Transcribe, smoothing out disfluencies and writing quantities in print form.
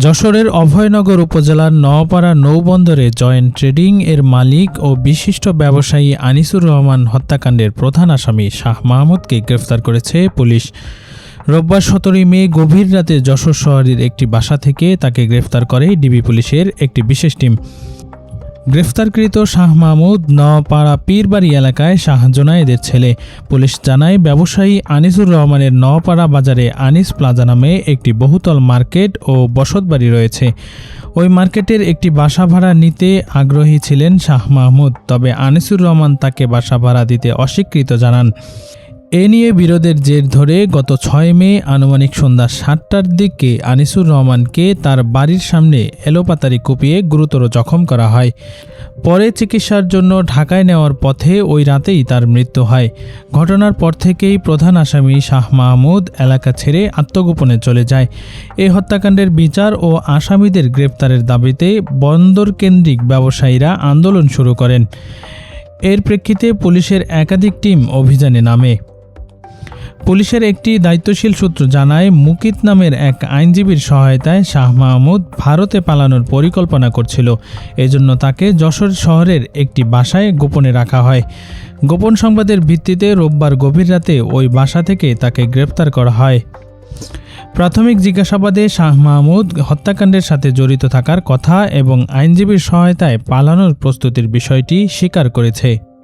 যশোরের অভয়নগর উপজেলার Naopara নৌবন্দরে joint trading এর মালিক ও বিশিষ্ট ব্যবসায়ী আনিসুর রহমান হত্যাকাণ্ডের প্রধান আসামি শাহ মাহমুদকে গ্রেফতার করেছে পুলিশ। রোববার ১৭ মে গভীর রাতে যশোর শহরের একটি বাসা থেকে তাকে গ্রেফতার করে ডিবি পুলিশের একটি বিশেষ টিম। গ্রেফতারকৃত শাহ মাহমুদ নওপাড়া পীরবাড়ি এলাকায় শাহ জোনায়েদের ছেলে। পুলিশ জানায়, ব্যবসায়ী আনিসুর রহমানের নওপাড়া বাজারে আনিস প্লাজা নামে একটি বহুতল মার্কেট ও বসতবাড়ি রয়েছে। ওই মার্কেটের একটি বাসা ভাড়া নিতে আগ্রহী ছিলেন শাহ মাহমুদ, তবে আনিসুর রহমান তাকে বাসা ভাড়া দিতে অস্বীকৃত জানান। এ নিয়ে বিরোধের জের ধরে গত ৬ মে আনুমানিক সন্ধ্যা ৭টার দিকে আনিসুর রহমানকে তার বাড়ির সামনে এলোপাতাড়ি কুপিয়ে গুরুতর জখম করা হয়। পরে চিকিৎসার জন্য ঢাকায় নেওয়ার পথে ওই রাতেই তার মৃত্যু হয়। ঘটনার পর থেকেই প্রধান আসামি শাহ মাহমুদ এলাকা ছেড়ে আত্মগোপনে চলে যায়। এই হত্যাকাণ্ডের বিচার ও আসামিদের গ্রেপ্তারের দাবিতে বন্দরকেন্দ্রিক ব্যবসায়ীরা আন্দোলন শুরু করেন। এর প্রেক্ষিতে পুলিশের একাধিক টিম অভিযানে নামে। পুলিশের একটি দায়িত্বশীল সূত্র জানায়, মুকিত নামের এক আইনজীবীর সহায়তায় শাহ মাহমুদ ভারতে পালানোর পরিকল্পনা করছিল। এজন্য তাকে যশোর শহরের একটি বাসায় গোপনে রাখা হয়। গোপন সংবাদের ভিত্তিতে রোববার গভীর রাতে ওই বাসা থেকে তাকে গ্রেপ্তার করা হয়। প্রাথমিক জিজ্ঞাসাবাদে শাহ মাহমুদ হত্যাকাণ্ডের সাথে জড়িত থাকার কথা এবং আইনজীবীর সহায়তায় পালানোর প্রস্তুতির বিষয়টি স্বীকার করেছে।